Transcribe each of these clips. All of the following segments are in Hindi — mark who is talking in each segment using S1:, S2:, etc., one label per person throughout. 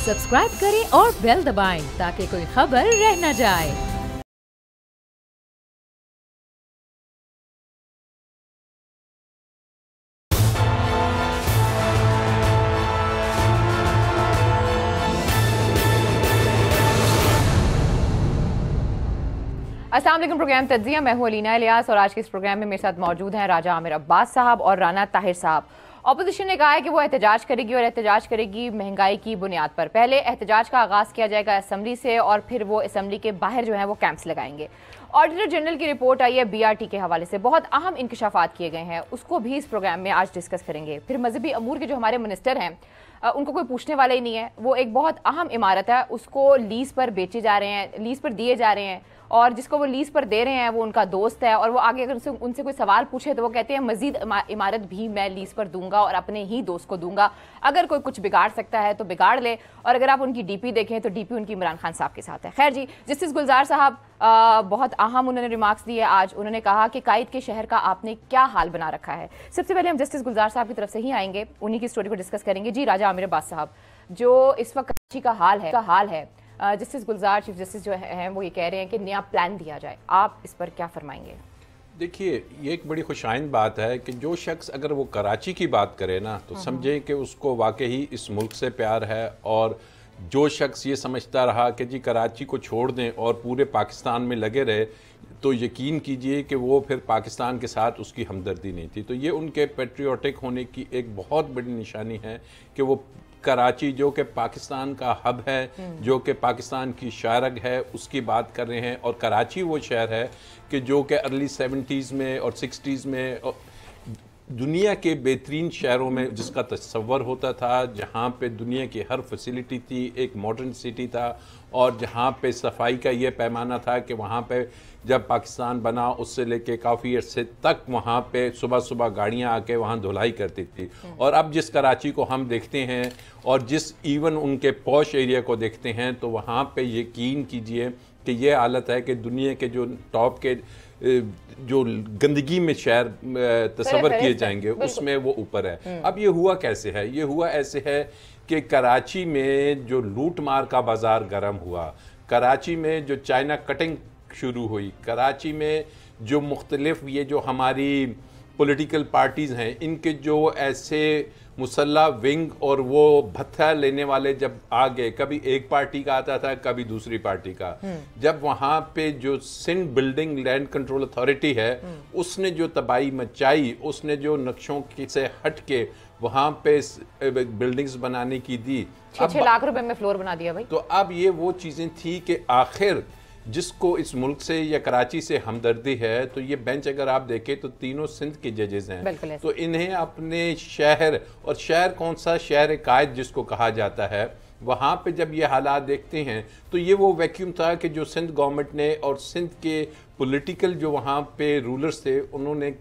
S1: सब्सक्राइब करें और बेल दबाएं ताकि कोई खबर रह न जाए।
S2: अस्सलाम वालेकुम। प्रोग्राम तज्जिया, मैं हूं अलीना इलियास और आज के इस प्रोग्राम में मेरे साथ मौजूद हैं राजा आमिर अब्बास साहब और राना ताहिर साहब। अपोजिशन ने कहा है कि वो एहतजाज करेगी और एहतजाज करेगी महंगाई की बुनियाद पर। पहले एहतजाज का आगाज़ किया जाएगा असम्बली से और फिर वो असम्बली के बाहर जो है वो कैंप्स लगाएंगे। ऑडिटर जनरल की रिपोर्ट आई है BRT के हवाले से, बहुत अहम इंकशाफात किए गए हैं, उसको भी इस प्रोग्राम में आज डिस्कस करेंगे। फिर मजहबी अमूर के जो हमारे मिनिस्टर हैं उनको कोई पूछने वाला ही नहीं है। वो एक बहुत अहम इमारत है, उसको लीज पर बेचे जा रहे हैं, लीज पर दिए जा रहे हैं और जिसको वो लीज पर दे रहे हैं वो उनका दोस्त है और वो आगे अगर उनसे कोई सवाल पूछे तो वो कहते हैं मजीद इमारत भी मैं लीज पर दूंगा और अपने ही दोस्त को दूंगा, अगर कोई कुछ बिगाड़ सकता है तो बिगाड़ ले। और अगर आप उनकी DP देखें तो DP उनकी इमरान खान साहब के साथ है। खैर जी, जस्टिस गुलजार साहब बहुत अहम उन्होंने रिमार्क्स दिए आज। उन्होंने कहा कि कायद के शहर का आपने क्या हाल बना रखा है। सबसे पहले हम जस्टिस गुलजार साहब की तरफ से ही आएंगे, उन्हीं की स्टोरी को डिस्कस करेंगे। जी राजा आमिर अब्बास साहब, जो इस वक्त कराची का हाल है, जस्टिस गुलजार चीफ जस्टिस जो हैं वो ये कह रहे हैं कि नया प्लान दिया जाए, आप इस पर क्या फरमाएंगे?
S3: देखिए, ये एक बड़ी खुशाइंद बात है कि जो शख्स अगर वो कराची की बात करे ना तो समझें कि उसको वाकई इस मुल्क से प्यार है। और जो शख्स ये समझता रहा कि जी कराची को छोड़ दें और पूरे पाकिस्तान में लगे रहे, तो यकीन कीजिए कि वो फिर पाकिस्तान के साथ उसकी हमदर्दी नहीं थी। तो ये उनके पेट्रियाटिक होने की एक बहुत बड़ी निशानी है कि वो कराची जो कि पाकिस्तान का हब है, जो कि पाकिस्तान की शारग है, उसकी बात कर रहे हैं। और कराची वो शहर है कि जो कि अर्ली 70s में और 60s में दुनिया के बेहतरीन शहरों में जिसका तस्वर होता था, जहाँ पे दुनिया की हर फैसिलिटी थी, एक मॉडर्न सिटी था और जहाँ पे सफाई का ये पैमाना था कि वहाँ पे जब पाकिस्तान बना उससे लेके काफ़ी अरसे तक वहाँ पे सुबह सुबह गाड़ियाँ आके वहाँ धुलाई करती थी। और अब जिस कराची को हम देखते हैं और जिस इवन उनके पॉश एरिया को देखते हैं, तो वहाँ पे यकीन कीजिए कि ये हालत है कि दुनिया के जो टॉप के जो गंदगी में शहर तस्वर किए जाएंगे उसमें वो ऊपर है। अब ये हुआ कैसे है? ये हुआ ऐसे है कि कराची में जो लूट मार का बाजार गर्म हुआ, कराची में जो चाइना कटिंग शुरू हुई, कराची में जो मुख्तलिफ ये जो हमारी पॉलिटिकल पार्टीज़ हैं, इनके जो ऐसे मुसल्ला विंग और वो भत्था लेने वाले जब आ गए, कभी एक पार्टी का आता था कभी दूसरी पार्टी का, जब वहाँ पे जो Sindh building land control authority है उसने जो तबाही मचाई, उसने जो नक्शों से हट के वहाँ पे बिल्डिंग्स बनाने की दी,
S2: 6 लाख रुपए में फ्लोर बना दिया भाई।
S3: तो अब ये वो चीज़ें थी कि आखिर जिसको इस मुल्क से या कराची से हमदर्दी है, तो ये बेंच अगर आप देखें तो तीनों सिंध के जजेस हैं, तो इन्हें अपने शहर, और शहर कौन सा, शहर कायद जिसको कहा जाता है, वहाँ पे जब ये हालात देखते हैं तो ये वो वैक्यूम था कि जो सिंध गवर्नमेंट ने और सिंध के पॉलिटिकल जो वहाँ पे रूलर्स थे उन्होंने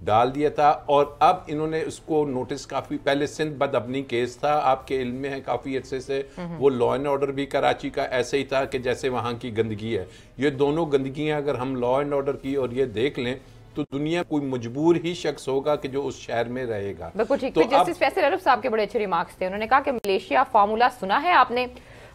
S3: डाल दिया था। और अब इन्होंने उसको नोटिस, काफ़ी पहले सिंध बदअबनी केस था, आपके इल्म में है काफ़ी अर्से से, वो लॉ एंड ऑर्डर भी कराची का ऐसे ही था कि जैसे वहाँ की गंदगी है। ये दोनों गंदगियाँ अगर हम लॉ एंड ऑर्डर की और ये देख लें तो दुनिया कोई मजबूर ही शख्स होगा कि जो उस शहर में रहेगा।
S2: बिल्कुल ठीक। तो जस्टिस फैसल अरब साहब के बड़े अच्छे रिमार्क्स थे। उन्होंने कहा कि मलेशिया फार्मूला सुना है आपने,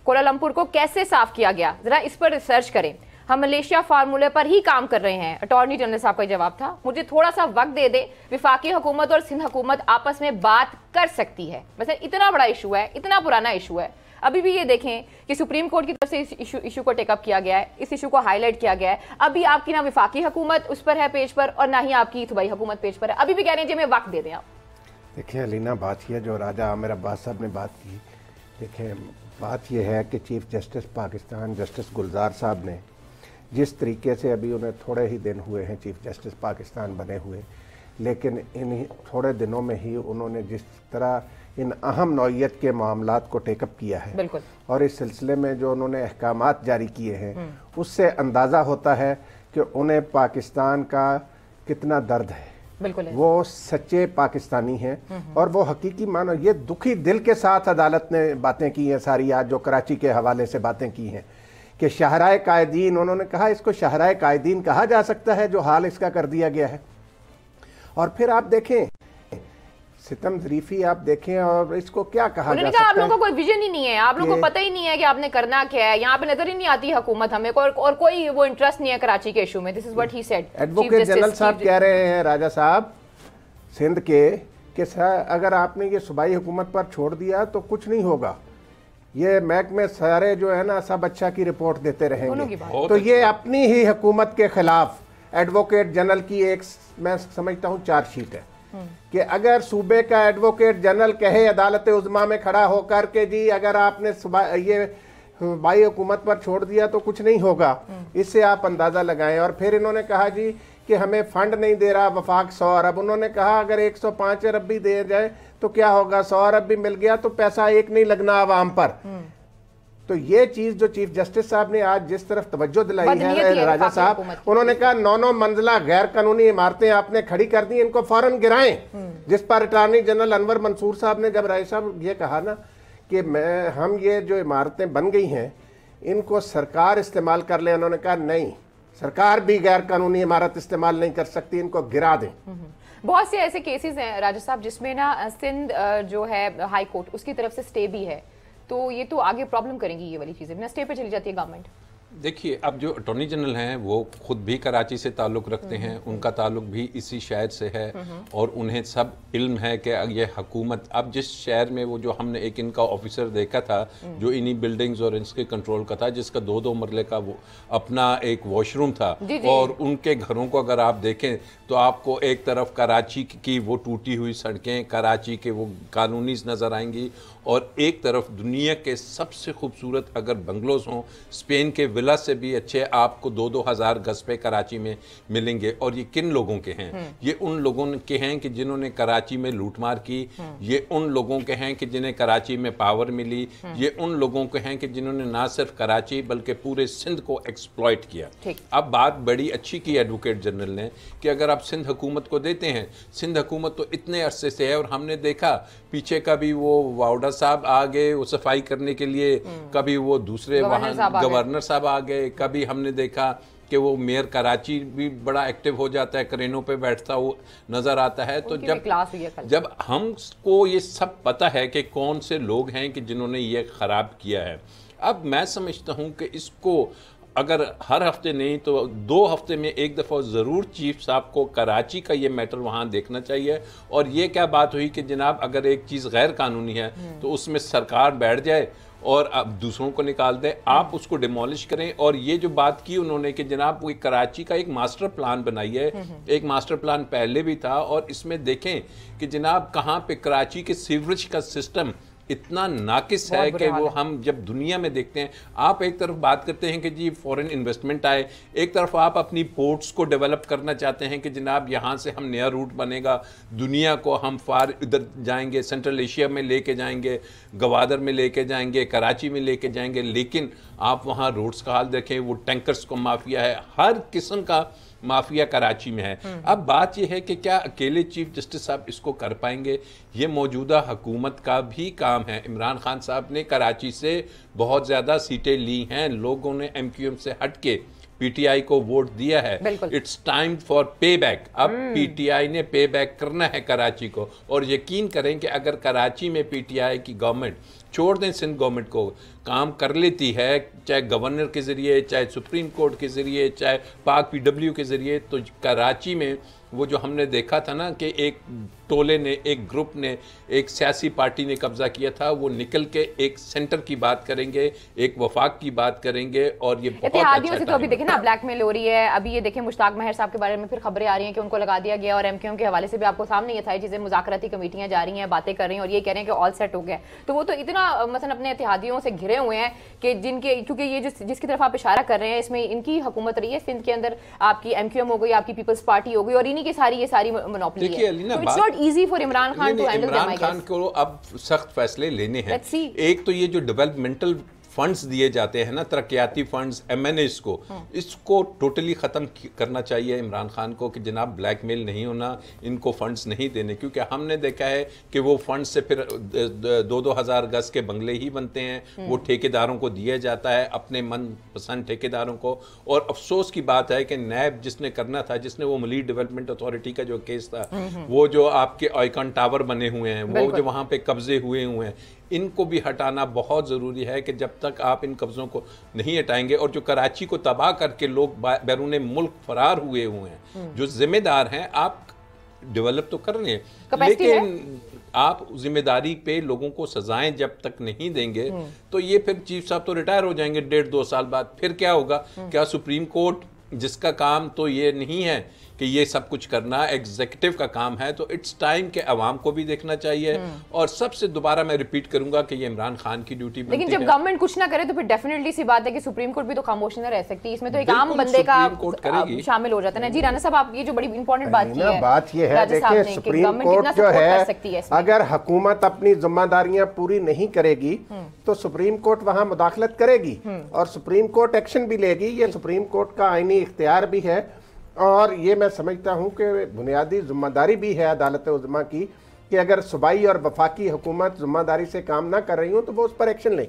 S2: कोलालमपुर को कैसे साफ किया गया, जरा इस पर रिसर्च करें, हम मलेशिया फार्मूले पर ही काम कर रहे हैं। अटॉर्नी जनरल साहब का जवाब था, मुझे थोड़ा सा वक्त दे दे, विफाकी हुकूमत और सिंध हुकूमत आपस में बात कर सकती है। वैसे इतना बड़ा इशू है, इतना पुराना इशू है, अभी भी ये देखें कि सुप्रीम कोर्ट की तरफ से इस इशू को टेकअप किया गया है, इस इशू को हाईलाइट किया गया है। अभी आपकी ना विफाकी हुकूमत उस पर है पेज पर और ना ही आपकी सूबाई हुकूमत पेज पर है, अभी भी कह रहे हैं जी हमें वक्त दे दें आप।
S4: देखिए अलीना, बात यह जो राजा आमिर अब्बास साहब ने बात की, देखिए बात यह है कि चीफ जस्टिस पाकिस्तान जस्टिस गुलजार साहब ने जिस तरीके से, अभी उन्हें थोड़े ही दिन हुए हैं चीफ जस्टिस पाकिस्तान बने हुए, लेकिन इन थोड़े दिनों में ही उन्होंने जिस तरह इन अहम नौइयत के मामलात को टेकअप किया है
S2: बिल्कुल,
S4: और इस सिलसिले में जो उन्होंने अहकामात जारी किए हैं, उससे अंदाज़ा होता है कि उन्हें पाकिस्तान का कितना दर्द है।
S2: बिल्कुल,
S4: वो सच्चे पाकिस्तानी हैं और वो हकीकी मानो, ये दुखी दिल के साथ अदालत ने बातें की हैं सारी, आज जो कराची के हवाले से बातें की हैं कि शाहराए कायदीन, उन्होंने कहा इसको शाहराए कायदीन कहा जा सकता है जो हाल इसका कर दिया गया है। और फिर आप देखें सितम ज़रीफी आप देखें और इसको क्या कहा जा
S2: उन्होंने
S4: सकता
S2: कहा
S4: है।
S2: आप लोगों को कोई विजन ही नहीं है, आप लोगों को पता ही नहीं है कि आपने करना क्या है, यहाँ पे नजर ही नहीं आती हुकूमत हमें और कोई वो इंटरेस्ट नहीं है कराची के इशू में। This is what he said.
S4: Advocate general साहब कह रहे हैं राजा साहब सिंध के कि अगर आपने ये सूबाई हुकूमत पर छोड़ दिया तो कुछ नहीं होगा, ये महकमे सारे जो है ना सब अच्छा की रिपोर्ट देते रहेंगे। तो ये अपनी ही हुकूमत के खिलाफ एडवोकेट जनरल की एक मैं समझता हूँ चार्जशीट है कि अगर सूबे का एडवोकेट जनरल कहे अदालत उज़्मा में खड़ा होकर के जी अगर आपने ये सूबाई हुकूमत पर छोड़ दिया तो कुछ नहीं होगा, इससे आप अंदाज़ा लगाएं। और फिर इन्होंने कहा जी कि हमें फंड नहीं दे रहा वफाक 100 अरब, उन्होंने कहा अगर 105 अरब भी दे जाए तो क्या होगा, 100 अरब भी मिल गया तो पैसा एक नहीं लगना आवाम पर। तो ये चीज जो चीफ जस्टिस साहब ने आज जिस तरफ तवज्जो दिलाई है राजा साहब, उन्होंने कहा 9 मंजिला गैर कानूनी इमारतें आपने खड़ी कर दी, इनको फौरन गिराएं। जिस पर अटॉर्नी जनरल अनवर मंसूर साहब ने जब राय साहब ये कहा ना कि हम ये जो इमारतें बन गई हैं इनको सरकार इस्तेमाल कर ले, उन्होंने कहा नहीं, सरकार भी गैर कानूनी इमारत इस्तेमाल नहीं कर सकती, इनको गिरा दें।
S2: बहुत से ऐसे केसेस हैं राजा साहब जिसमें ना सिंध जो है हाई कोर्ट उसकी तरफ से स्टे भी है, तो ये तो आगे प्रॉब्लम करेंगी ये वाली चीजें, बिना स्टे पे चली जाती है गवर्नमेंट।
S3: देखिए अब जो अटॉर्नी जनरल हैं वो खुद भी कराची से ताल्लुक़ रखते हैं, उनका ताल्लुक़ भी इसी शहर से है और उन्हें सब इल्म है कि ये हुकूमत अब जिस शहर में वो जो हमने एक इनका ऑफिसर देखा था जो इन्हीं बिल्डिंग्स और इसके कंट्रोल का था, जिसका 2-2 मरले का वो अपना एक वॉशरूम था और उनके घरों को अगर आप देखें तो आपको एक तरफ कराची की वो टूटी हुई सड़कें, कराची के वो कॉलोनीज नज़र आएंगी और एक तरफ दुनिया के सबसे खूबसूरत अगर बंगलोज हों, स्पेन के विला से भी अच्छे आपको 2-2 हज़ार गज पे कराची में मिलेंगे। और ये किन लोगों के हैं? ये उन लोगों के हैं कि जिन्होंने कराची में लूटमार की, ये उन लोगों के हैं कि जिन्हें कराची में पावर मिली, ये उन लोगों के हैं कि जिन्होंने ना सिर्फ कराची बल्कि पूरे सिंध को एक्सप्लॉइट किया। अब बात बड़ी अच्छी की एडवोकेट जनरल ने कि अगर आप सिंध हुकूमत को देते हैं, सिंध हुकूमत तो इतने अरसे से है और हमने देखा पीछे कभी वो वाउडा साहब आ गए वो सफाई करने के लिए, कभी वो दूसरे वहाँ गवर्नर साहब आ गए, कभी हमने देखा कि वो मेयर कराची भी बड़ा एक्टिव हो जाता है, क्रेनों पे बैठता हुआ नजर आता है। तो जब हमको ये सब पता है कि कौन से लोग हैं कि जिन्होंने ये खराब किया है, अब मैं समझता हूँ कि इसको अगर हर हफ्ते नहीं तो 2 हफ्ते में एक दफ़ा ज़रूर चीफ साहब को कराची का ये मैटर वहाँ देखना चाहिए। और ये क्या बात हुई कि जनाब अगर एक चीज़ गैर कानूनी है तो उसमें सरकार बैठ जाए और अब दूसरों को निकाल दे, आप उसको डिमोलिश करें। और ये जो बात की उन्होंने कि जनाब वो कराची का एक मास्टर प्लान बनाई है, एक मास्टर प्लान पहले भी था और इसमें देखें कि जनाब कहाँ पे कराची के सीवरेज का सिस्टम इतना नाकिस है कि वो हम जब दुनिया में देखते हैं, आप एक तरफ बात करते हैं कि जी फॉरेन इन्वेस्टमेंट आए, एक तरफ आप अपनी पोर्ट्स को डेवलप करना चाहते हैं कि जनाब यहाँ से हम नया रूट बनेगा, दुनिया को हम फार इधर जाएंगे, सेंट्रल एशिया में लेके जाएंगे, गवादर में लेके जाएंगे, कराची में लेके जाएंगे, लेकिन आप वहाँ रोड्स का हाल देखें, वो टैंकर्स को माफिया है, हर किस्म का माफिया कराची में है। अब बात यह है कि क्या अकेले चीफ जस्टिस साहब इसको कर पाएंगे? ये मौजूदा हुकूमत का भी काम है। इमरान खान साहब ने कराची से बहुत ज़्यादा सीटें ली हैं, लोगों ने MQM से हट के PTI को वोट दिया है। इट्स टाइम फॉर पे बैक। अब PTI ने पे बैक करना है कराची को, और यकीन करें कि अगर कराची में PTI की गवर्नमेंट छोड़ दें सिंध गवर्नमेंट को काम कर लेती है, चाहे गवर्नर के ज़रिए, चाहे सुप्रीम कोर्ट के ज़रिए, चाहे पाक PW के ज़रिए, तो कराची में वो जो हमने देखा था ना कि एक टोले ने, एक ग्रुप ने, एक सियासी पार्टी ने कब्जा किया था, वो निकल के एक सेंटर की बात करेंगे, एक वफाक की बात करेंगे। और ये बहुत अच्छा
S2: से तो अभी देखें ना ब्लैकमेल हो रही है। अभी ये देखें मुश्ताक महर साहब के बारे में फिर खबरें आ रही हैं कि उनको लगा दिया गया, और MQM के हवाले से भी आपको सामने ये था चीज़ें, मुज़ाकराती कमेटियां जा रही हैं, बातें कर रही हैं और ये कह रहे हैं कि ऑल सेट हो गया। तो वो तो इतना मसलन अपने इत्तेहादियों से घिरे हुए हैं कि जिनके, क्योंकि ये जिसकी तरफ आप इशारा कर रहे हैं इसमें इनकी हुकूमत रही है सिंध के अंदर, आपकी MQM हो गई, आपकी पीपल्स पार्टी हो गई, और इन्हीं की सारी मोनोपोली है। It's not easy for Imran Khan to handle them.
S3: Imran Khan को अब सख्त फैसले लेने हैं। एक तो ये जो डेवलपमेंटल फंड्स दिए जाते हैं ना, तरक्याती फंड्स, MNAs को, इसको टोटली ख़त्म करना चाहिए इमरान खान को कि जनाब ब्लैकमेल नहीं होना, इनको फंड्स नहीं देने, क्योंकि हमने देखा है कि वो फंड्स से फिर 2-2 हज़ार गज के बंगले ही बनते हैं, वो ठेकेदारों को दिया जाता है, अपने मनपसंद ठेकेदारों को। और अफसोस की बात है कि नैब जिसने करना था, जिसने वो मलीक डेवलपमेंट अथॉरिटी का जो केस था, वो जो आपके आइकॉन टावर बने हुए हैं, वो जो वहाँ पे कब्जे हुए हैं, इनको भी हटाना बहुत ज़रूरी है कि जब तक आप इन कब्ज़ों को नहीं हटाएंगे, और जो कराची को तबाह करके लोग बैरून मुल्क फरार हुए हैं, जो जिम्मेदार हैं, आप डेवलप तो कर रहे हैं, लेकिन आप जिम्मेदारी पे लोगों को सजाएं जब तक नहीं देंगे तो ये फिर चीफ साहब तो रिटायर हो जाएंगे 1.5-2 साल बाद, फिर क्या होगा? क्या सुप्रीम कोर्ट, जिसका काम तो ये नहीं है कि ये सब कुछ करना, एग्जीक्यूटिव का काम है, तो इट्स टाइम के अवाम को भी देखना चाहिए। और सबसे दोबारा मैं रिपीट करूंगा कि ये इमरान खान की ड्यूटी बनती है।
S2: लेकिन जब गवर्नमेंट कुछ ना करे तो फिर डेफिनेटली सी बात है कि सुप्रीम कोर्ट भी तो खामोश नहीं रह सकती, इसमें तो एक आम बंदे का शामिल हो जाता है ना। जी राना साहब, आप ये जो बड़ी इंपॉर्टेंट बात की है,
S4: बात ये है, देखिए सुप्रीम कोर्ट जो है, अगर हुकूमत अपनी जिम्मेदारियां पूरी नहीं करेगी तो सुप्रीम कोर्ट वहां मुदाखलत करेगी और सुप्रीम कोर्ट एक्शन भी लेगी। ये सुप्रीम कोर्ट का आईनी इख्तियार भी है और ये मैं समझता हूं कि बुनियादी जिम्मेदारी भी है अदालत उज़्मा की कि अगर सूबाई और वफाकी हुकूमत जिम्मेदारी से काम ना कर रही हो तो वो उस पर एक्शन लें।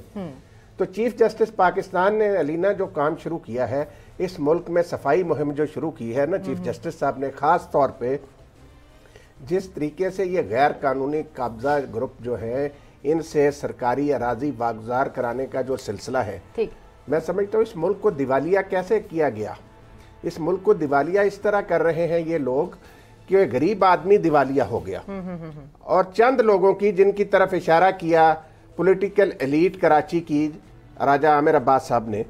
S4: तो चीफ जस्टिस पाकिस्तान ने अलीना जो काम शुरू किया है, इस मुल्क में सफाई मुहिम जो शुरू की है ना चीफ जस्टिस साहब ने, खास तौर पे जिस तरीके से ये गैर कानूनी कब्जा ग्रुप जो है, इनसे सरकारी अराजी वागुजार कराने का जो सिलसिला है, मैं समझता हूँ इस मुल्क को दिवालिया कैसे किया गया। इस मुल्क को दिवालिया इस तरह कर रहे हैं ये लोग कि गरीब आदमी दिवालिया हो गया और चंद लोगों की, जिनकी तरफ इशारा किया पॉलिटिकल एलीट कराची की, राजा आमिर अब्बास साहब ने,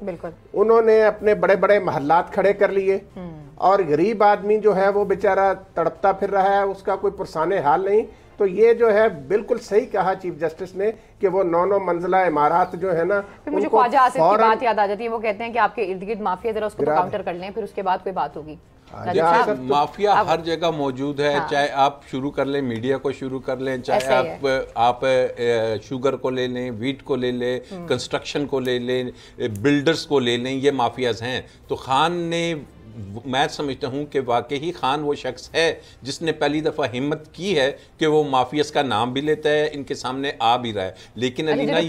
S4: उन्होंने अपने बड़े बड़े महल्लात खड़े कर लिए और गरीब आदमी जो है वो बेचारा तड़पता फिर रहा है, उसका कोई पुरसाने हाल नहीं। तो ये जो है बिल्कुल सही कहा चीफ जस्टिस ने कि वो 9 मंजिला इमारत जो है ना,
S2: फिर मुझे ख्वाजा आसिफ की बात याद आ जाती है। वो कहते हैं कि आपके इर्द गिर्द माफिया, जरा उसको काउंटर कर लें, फिर उसके बाद कोई बात होगी।
S3: माफिया हर जगह मौजूद है। चाहे आप शुरू कर लें, मीडिया को शुरू कर लें, चाहे आप शुगर को ले लें, वीट को ले लें, कंस्ट्रक्शन को ले लें, बिल्डर्स को ले लें, ये माफियाज हैं। तो खान ने, मैं समझता हूं कि वाकई खान वो शख्स है जिसने पहली दफा हिम्मत की है कि वो माफियाज का नाम भी लेता है, इनके सामने आ भी रहा है। लेकिन अलीना, ये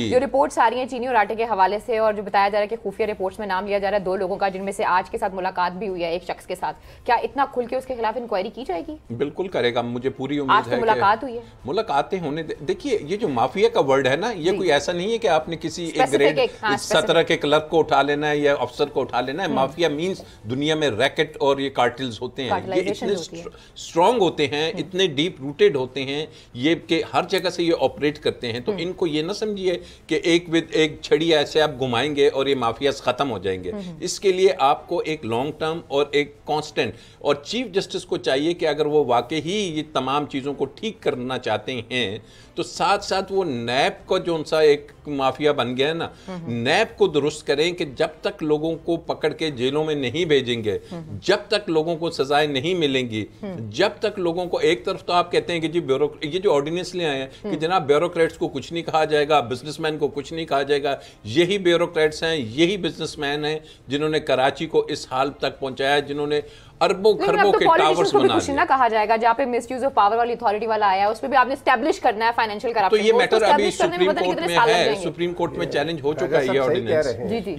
S2: जो रिपोर्ट्स आ रही हैं चीनी और आटे के हवाले से, और जो बताया जा रहा है कि खुफिया रिपोर्ट्स में नाम लिया जा रहा है 2 लोगों का, जिनमें से आज के साथ मुलाकात भी हुई है एक शख्स के साथ, क्या इतना खुल के उसके खिलाफ इंक्वायरी की जाएगी?
S3: बिल्कुल करेगा, मुझे पूरी उम्मीद है।
S2: मुलाकात हुई है,
S3: मुलाकातें होने। देखिए, ये जो माफिया का वर्ड है ना, ये कोई ऐसा नहीं है कि आपने किसी एक ग्रेड 17 के क्लर्क को उठा लेना है या अफसर को उठा लेना है। माफिया मींस दुनिया में रैकेट और ये कार्टेल्स होते हैं, ये इतने स्ट्रांग होते हैं, इतने डीप रूटेड होते हैं, ये कि हर जगह से ये ऑपरेट करते हैं। तो इनको ये ना समझिए कि एक छड़ी ऐसे आप घुमाएंगे और ये माफियाज खत्म हो जाएंगे। इसके लिए आपको एक लॉन्ग टर्म और एक कांस्टेंट, और चीफ जस्टिस को चाहिए कि अगर वो वाकई ही ये तमाम चीज़ों को ठीक करना चाहते हैं तो साथ साथ वो नैब का जो सा एक माफिया बन गया है ना, नैब को दुरुस्त करें कि जब तक लोगों को पकड़ के जेलों में नहीं भेजेंगे, जब तक लोगों को सजाएं नहीं मिलेंगी, जब तक लोगों को, एक तरफ तो आप कहते हैं कि जी ये जो ऑर्डिनेंस ले आए हैं कि जनाब ब्यूरोक्रेट्स को कुछ नहीं कहा जाएगा, बिजनेसमैन को कुछ नहीं कहा जाएगा, यही ब्यूरोक्रेट्स हैं, यही बिजनेसमैन हैं जिन्होंने कराची को इस हाल तक पहुंचाया, जिन्होंने अरबों खरबों के टावर्स बना दिए।
S2: ना कहा जाएगा जहाँ पे मिसयूज ऑफ पावर वाली अथॉरिटी वाला आया, उस पे भी आपने एस्टैब्लिश करना है फाइनेंशियल करप्शन।
S3: तो ये मैटर अभी सुप्रीम कोर्ट में है, सुप्रीम कोर्ट में चैलेंज हो चुका है ये ऑर्डिनेंस,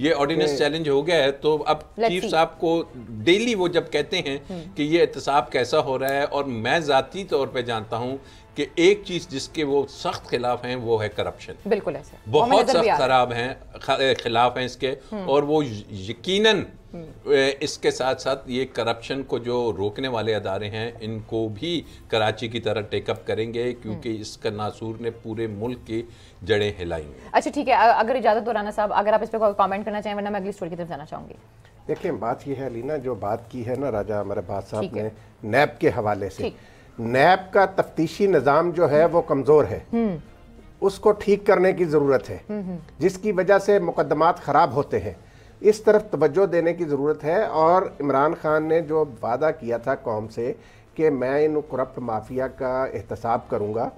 S3: ये ऑर्डिनेंस चैलेंज हो गया है। तो अब चीफ साहब को डेली वो जब कहते हैं कि ये एहतसाब कैसा हो रहा है, और मैं जाती तौर पे जानता हूँ कि एक चीज जिसके वो सख्त खिलाफ हैं वो है करप्शन।
S2: बिल्कुल ऐसे
S3: बहुत सख्त खराब हैं, खिलाफ हैं इसके, और वो यकीनन इसके साथ साथ ये करप्शन को जो रोकने वाले अदारे हैं इनको भी कराची की तरह टेकअप करेंगे, क्योंकि इसका नासूर ने पूरे मुल्क की जड़ें हिलाएंगे।
S2: अच्छा ठीक है, अगर इजाजत हो राना साहब, अगर आप इस पर कमेंट करना चाहें, वरना मैं अगली स्टोरी की तरफ जाना चाहूंगी।
S4: देखिए, बात यह है अलीना, जो बात की है ना राजा अमर अब्बास साहब ने नैब के हवाले से, नैब का तफ्तीशी निज़ाम जो है वो कमज़ोर है, उसको ठीक करने की ज़रूरत है, जिसकी वजह से मुकदमात ख़राब होते हैं। इस तरफ तवज्जो देने की ज़रूरत है। और इमरान खान ने जो वादा किया था कौम से कि मैं इन करप्ट माफिया का एहतसाब करूँगा,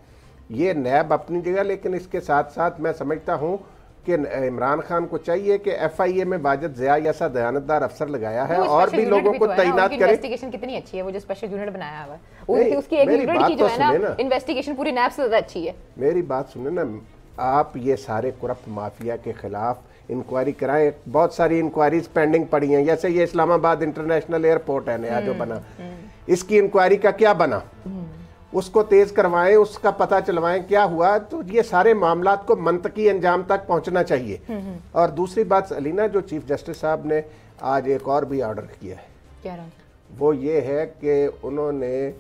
S4: ये नैब अपनी जगह, लेकिन इसके साथ साथ मैं समझता हूँ कि इमरान खान को चाहिए कि FIA में बाजत ज़िया ऐसा दयानतदार अफसर लगाया है और भी लोगों को तैनात करे।
S2: इन्वेस्टिगेशन कितनी अच्छी है, वो जो स्पेशल यूनिट बनाया हुआ है उसकी एक यूनिट की जो है ना इन्वेस्टिगेशन पूरी नैब से ज्यादा अच्छी है।
S4: मेरी बात सुने ना, आप ये सारे करप्ट माफिया के खिलाफ इंक्वायरी कराएं। बहुत सारी इंक्वायरीज पेंडिंग पड़ी हैं, जैसे ये इस्लामाबाद इंटरनेशनल एयरपोर्ट है नया जो बना, इसकी इंक्वायरी का क्या बना, उसको तेज करवाएं, उसका पता चलवाएं क्या हुआ। तो ये सारे मामलात को मंतकी अंजाम तक पहुंचना चाहिए। और दूसरी बात अलीना, जो चीफ जस्टिस साहब ने आज एक और भी ऑर्डर किया है,
S2: क्या रहा?
S4: वो ये है कि उन्होंने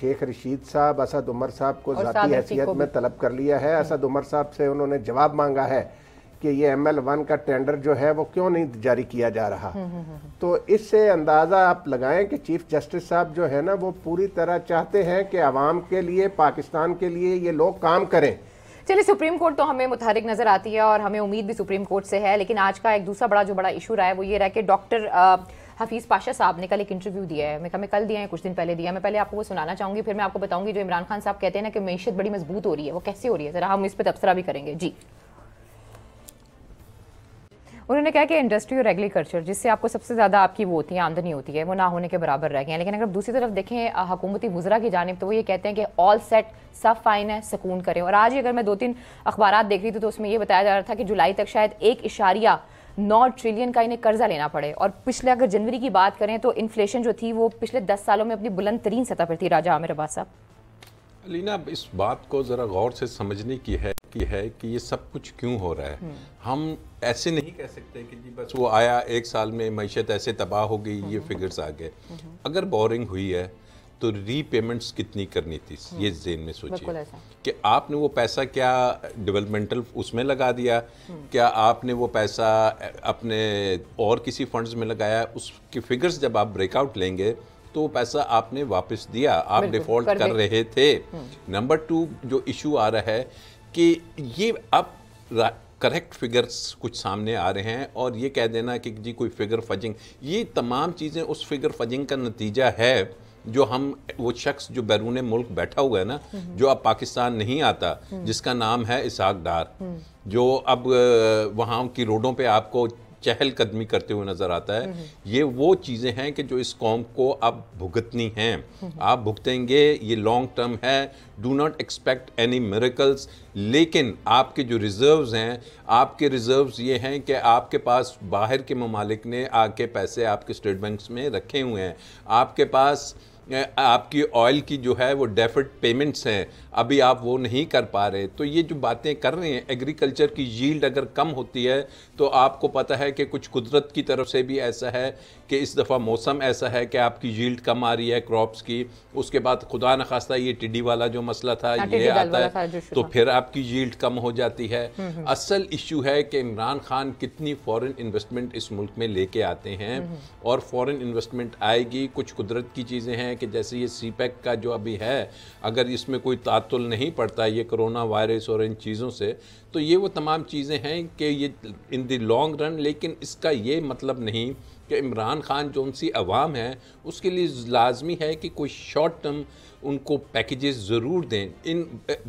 S4: शेख रशीद साहब, असद उमर साहब को ज़ाती हैसियत में तलब कर लिया है। असद उमर साहब से उन्होंने जवाब मांगा है कि ये ML1 का टेंडर जो है वो क्यों नहीं जारी किया जा रहा। तो इससे अंदाज़ा आप लगाएं कि चीफ जस्टिस साहब जो है ना वो पूरी तरह चाहते हैं कि आवाम के लिए, पाकिस्तान के लिए ये लोग काम करें।
S2: चलिए, सुप्रीम कोर्ट तो हमें मुतहरिक नजर आती है और हमें उम्मीद भी सुप्रीम कोर्ट से है, लेकिन आज का एक दूसरा जो बड़ा इशू रहा है वो ये रहा कि डॉक्टर हफीज़ पाशा साहब ने कल एक इंटरव्यू दिया है। मैं कल दिया है, कुछ दिन पहले दिया। मैं पहले आपको वो सुनाना चाहूंगी, फिर मैं आपको बताऊंगी जो इमरान खान साहब कहते हैं ना कि मैशत बड़ी मजबूत हो रही है, वो कैसे हो रही है, जरा हम इस पर तबसरा भी करेंगे। जी, उन्होंने कहा कि इंडस्ट्री और एग्रीकल्चर, जिससे आपको सबसे ज़्यादा आपकी वो होती है आमदनी होती है, वो ना होने के बराबर रह गए हैं। लेकिन अगर दूसरी तरफ देखें हुकूमती वज़रा की जानिब, तो वो ये कहते हैं कि ऑल सेट, सब फाइन है, सुकून करें। और आज ही अगर मैं 2-3 अखबारात देख रही थी तो उसमें ये बताया जा रहा था कि जुलाई तक शायद 1.9 ट्रिलियन का इन्हें कर्जा लेना पड़े। और पिछले अगर जनवरी की बात करें तो इन्फ्लेशन जो थी वो पिछले 10 सालों में अपनी बुलंद तरीन सतह पर थी। राजा आमिर अब्बास साहब,
S3: अलीना, इस बात को ज़रा गौर से समझने की है कि ये सब कुछ क्यों हो रहा है। हम ऐसे नहीं कह सकते कि जी बस वो आया, एक साल में मईशत ऐसे तबाह हो गई, ये फिगर्स आ गए। अगर बोरिंग हुई है तो रीपेमेंट्स कितनी करनी थी, ये ज़हन में सोचिए कि आपने वो पैसा क्या डेवलपमेंटल उसमें लगा दिया, क्या आपने वो पैसा अपने और किसी फंड्स में लगाया। उसके फिगर्स जब आप ब्रेकआउट लेंगे तो पैसा आपने वापस दिया, आप डिफॉल्ट कर रहे थे। नंबर 2 जो इशू आ रहा है कि ये अब करेक्ट फिगर्स कुछ सामने आ रहे हैं और ये कह देना कि जी कोई फिगर फजिंग, ये तमाम चीज़ें उस फिगर फजिंग का नतीजा है जो वो शख्स जो बैरून मुल्क बैठा हुआ है ना, जो अब पाकिस्तान नहीं आता, जिसका नाम है इसहाक डार, जो अब वहाँ की रोडों पे आपको चहलकदमी करते हुए नजर आता है। ये वो चीज़ें हैं कि जो इस कौम को अब भुगतनी हैं। आप भुगतेंगे, ये लॉन्ग टर्म है, do not expect any miracles. लेकिन आपके जो रिजर्व्स हैं, आपके रिजर्व्स ये हैं कि आपके पास बाहर के ममालिक ने आके पैसे आपके स्टेट बैंक्स में रखे हुए हैं, आपके पास आपकी ऑयल की जो है वो डेफर्ड पेमेंट्स हैं, अभी आप वो नहीं कर पा रहे। तो ये जो बातें कर रहे हैं, एग्रीकल्चर की यील्ड अगर कम होती है तो आपको पता है कि कुछ कुदरत की तरफ से भी ऐसा है कि इस दफ़ा मौसम ऐसा है कि आपकी यील्ड कम आ रही है क्रॉप्स की। उसके बाद खुदा न खास्ता ये टिड्डी वाला जो मसला था ये आता है तो फिर आपकी यील्ड कम हो जाती है। असल इशू है कि इमरान खान कितनी फॉरेन इन्वेस्टमेंट इस मुल्क में लेके आते हैं, और फॉरेन इन्वेस्टमेंट आएगी। कुछ कुदरत की चीज़ें हैं कि जैसे ये CPEC का जो अभी है, अगर इसमें कोई तातुल नहीं पड़ता ये कोरोना वायरस और इन चीज़ों से, तो ये वो तमाम चीज़ें हैं कि ये इन द लॉन्ग रन। लेकिन इसका ये मतलब नहीं कि इमरान खान जो उनसी अवाम है उसके लिए लाजमी है कि कोई शॉर्ट टर्म उनको पैकेजेस ज़रूर दें इन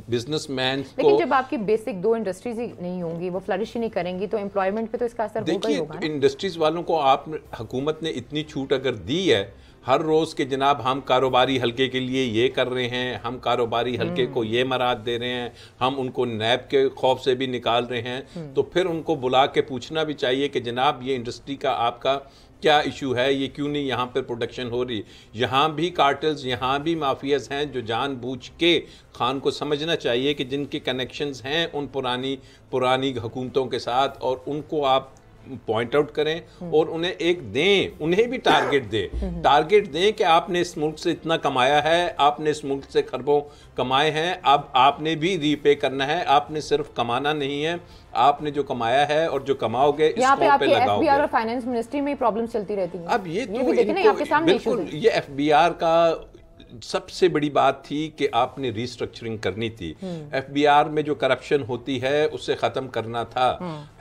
S3: बिजनेसमैन को।
S2: लेकिन जब आपकी बेसिक 2 इंडस्ट्रीज ही नहीं होंगी, वो फ्लरिश ही नहीं करेंगी, तो एम्प्लॉयमेंट पे तो इसका असर होगा ही होगा।
S3: इंडस्ट्रीज वालों को आप हुकूमत ने इतनी छूट अगर दी है हर रोज़ के जनाब, हम कारोबारी हल्के के लिए ये कर रहे हैं, हम कारोबारी हल्के को ये मराद दे रहे हैं, हम उनको नैब के खौफ से भी निकाल रहे हैं, तो फिर उनको बुला के पूछना भी चाहिए कि जनाब ये इंडस्ट्री का आपका क्या इशू है, ये क्यों नहीं यहाँ पर प्रोडक्शन हो रही। यहाँ भी कार्टल्स, यहाँ भी माफियाज हैं जो जानबूझ के, खान को समझना चाहिए कि जिनके कनेक्शंस हैं उन पुरानी हुकूमतों के साथ, और उनको आप पॉइंट आउट करें और उन्हें एक दें, उन्हें भी टारगेट दें कि आपने इस मुल्क से इतना कमाया है, आपने इस मुल्क से खरबों कमाए हैं, अब आपने भी रीपे करना है। आपने सिर्फ कमाना नहीं है, आपने जो कमाया है और जो कमाओगे इस पे लगाओगे।
S2: FBR और फाइनेंस मिनिस्ट्री में प्रॉब्लम्स चलती रहती हैं।
S3: अब ये तो
S2: भी देखिए ना, आपके सामने
S3: बिल्कुल ये FBR का सबसे बड़ी बात थी कि आपने रिस्ट्रक्चरिंग करनी थी। एफबीआर में जो करप्शन होती है उसे ख़त्म करना था।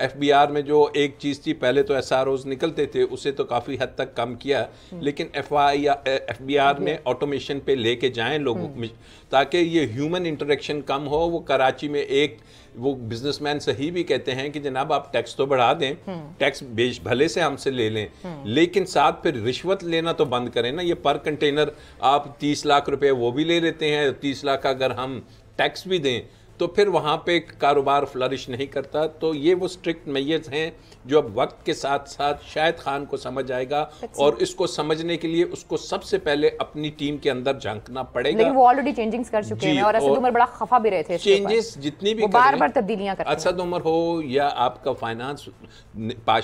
S3: एफबीआर में जो एक चीज़ थी, पहले तो एसआरओज निकलते थे, उसे तो काफ़ी हद तक कम किया, लेकिन एफबीआर में ऑटोमेशन पे लेके जाएं लोगों ताकि ये ह्यूमन इंटरेक्शन कम हो। वो कराची में वो बिजनेसमैन सही भी कहते हैं कि जनाब आप टैक्स तो बढ़ा दें, टैक्स भले से हमसे ले लें, लेकिन साथ फिर रिश्वत लेना तो बंद करें ना। ये पर कंटेनर आप 30 लाख रुपए वो भी ले लेते हैं, 30 लाख अगर हम टैक्स भी दें तो फिर वहाँ पे कारोबार फ्लरिश नहीं करता। तो ये वो स्ट्रिक्ट मेजर्स हैं जो अब वक्त के साथ साथ शायद खान को समझ आएगा, और इसको समझने के लिए उसको सबसे पहले अपनी टीम के अंदर झांकना पड़ेगा।
S2: लेकिन वो ऑलरेडी चेंजिंग्स कर चुके हैं और असद उमर बड़ा खफा भी रहे थे।
S3: चेंजेस जितनी भी
S2: बार-बार तब्दीलियां करते हैं,
S3: असद उमर हो या आपका फाइनेंस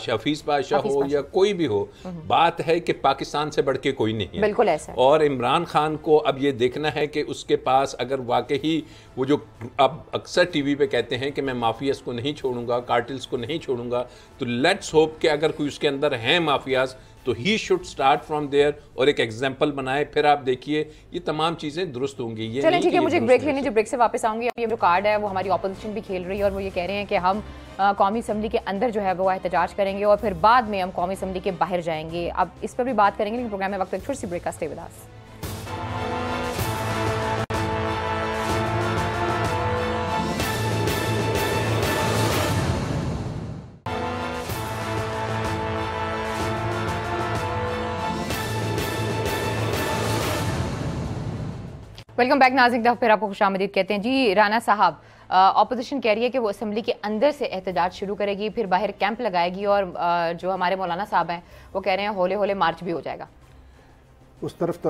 S3: हफीज पाशा हो या कोई भी हो, बात है कि पाकिस्तान से बढ़ के कोई नहीं है।
S2: बिल्कुल ऐसा।
S3: और इमरान खान को अब ये देखना है कि उसके पास अगर वाकई वो जो अब अक्सर टीवी पे कहते हैं कि मैं माफियाज को नहीं छोड़ूंगा, कार्टेल्स को नहीं छोड़ूंगा, तो लेट्स होप कि अगर कोई उसके अंदर है माफियाज तो he should start from there और एक एग्जांपल बनाए। फिर आप देखिए ये तमाम चीजें दुरुस्त होंगी। ये
S2: चलें ठीक है, मुझे एक ब्रेक लेनी, जो ब्रेक से वापस आऊंगी। ये जो कार्ड है वो हमारी ऑपोजिशन भी खेल रही है और वो ये कह रहे हैं कि हम कौमी असम्बली के अंदर जो है वो एहतजाज करेंगे और फिर बाद में हम कौमी असम्बली के बाहर जाएंगे। अब इस पर भी बात करेंगे, लेकिन प्रोग्राम में वक्त एक छोटी सी ब्रेक का। Stay with us. Welcome back नाज़रीन, फिर आपको खुशामदीद कहते हैं जी। राना साहब, ऑपोजिशन कह रही है कि वो असम्बली के अंदर से एहतजाज शुरू करेगी, फिर बाहर कैंप लगाएगी, और जो हमारे मौलाना साहब हैं वो कह रहे हैं होले होले मार्च भी हो जाएगा।
S4: उस तरफ तो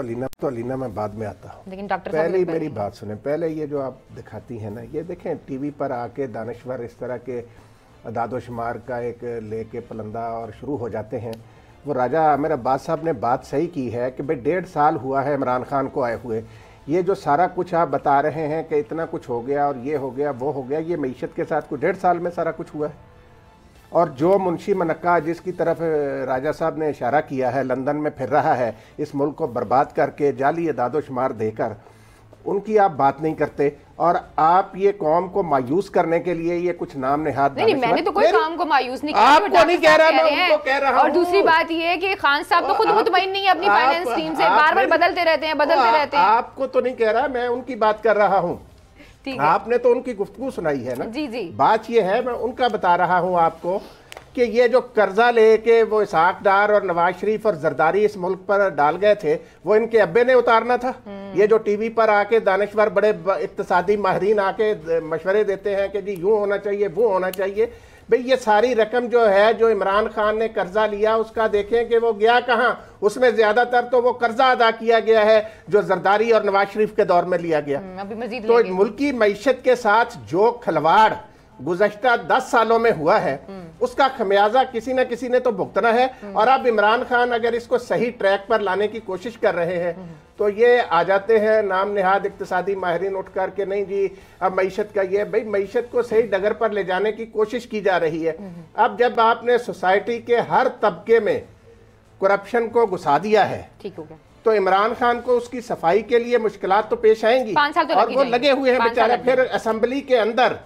S4: अलीना मैं बाद में आता हूँ,
S2: लेकिन डॉक्टर
S4: पहले ही मेरी बात सुने। पहले ये जो आप दिखाती हैं ना, ये देखें टीवी पर आके दानिश्वर इस तरह के अदादो शुमार का एक लेके पलंदा और शुरू हो जाते हैं। वो राजा आमिर अब्बास साहब ने बात सही की है कि भाई 1.5 साल हुआ है इमरान खान को आए हुए। ये जो सारा कुछ आप बता रहे हैं कि इतना कुछ हो गया और ये हो गया वो हो गया, ये मईशत के साथ कुछ 1.5 साल में सारा कुछ हुआ है। और जो मुंशी मनक्का जिसकी तरफ राजा साहब ने इशारा किया है, लंदन में फिर रहा है इस मुल्क को बर्बाद करके जाली अदादो शुमार देकर, उनकी आप बात नहीं करते। और आप ये कौम को मायूस करने के लिए ये कुछ नाम नेहाद।
S2: नहीं, मैंने तो कोई काम को मायूस नहीं किया,
S4: आपको नहीं कह रहा, मैं उनको कह रहा हूं।
S2: और दूसरी बात ये है कि खान साहब तो खुद मुतमईन नहीं है अपनी फाइनेंस टीम से, बार-बार बदलते रहते हैं।
S4: आपको तो नहीं कह रहा, मैं उनकी बात कर रहा हूँ। आपने तो उनकी गुफ्तगू सुनाई है ना।
S2: जी जी,
S4: बात ये है, मैं उनका बता रहा हूँ आपको कि ये जो कर्जा लेके वो इसहाक डार और नवाज शरीफ और जरदारी इस मुल्क पर डाल गए थे, वो इनके अब्बे ने उतारना था। ये जो टीवी पर आके दानिश्वर बड़े इक्तिसादी माहिरीन आके मशवरे देते हैं कि जी यूं होना चाहिए वो होना चाहिए, भाई ये सारी रकम जो है जो इमरान खान ने कर्जा लिया उसका देखें कि वो गया कहाँ। उसमें ज्यादातर तो वो कर्जा अदा किया गया है जो जरदारी और नवाज शरीफ के दौर में लिया गया।
S2: अभी मजीद
S4: तो मुल्की मईशत के साथ जो खिलवाड़ गुज़श्ता 10 सालों में हुआ है उसका खमियाजा किसी न किसी ने तो भुगतना है। और अब इमरान खान अगर इसको सही ट्रैक पर लाने की कोशिश कर रहे हैं तो ये आ जाते हैं नाम नेहाद इक्तिसादी माहिरीन उठ कर के नहीं जी अब मईशत का ये, भाई मईशत को सही डगर पर ले जाने की कोशिश की जा रही है। अब जब आपने सोसाइटी के हर तबके में करप्शन को घुसा दिया है, ठीक हो गया, तो इमरान खान को उसकी सफाई के लिए मुश्किलात तो पेश आएंगी।
S2: 5 साल तो
S4: और वो लगे हुए हैं बेचारे। फिर असेंबली के अंदर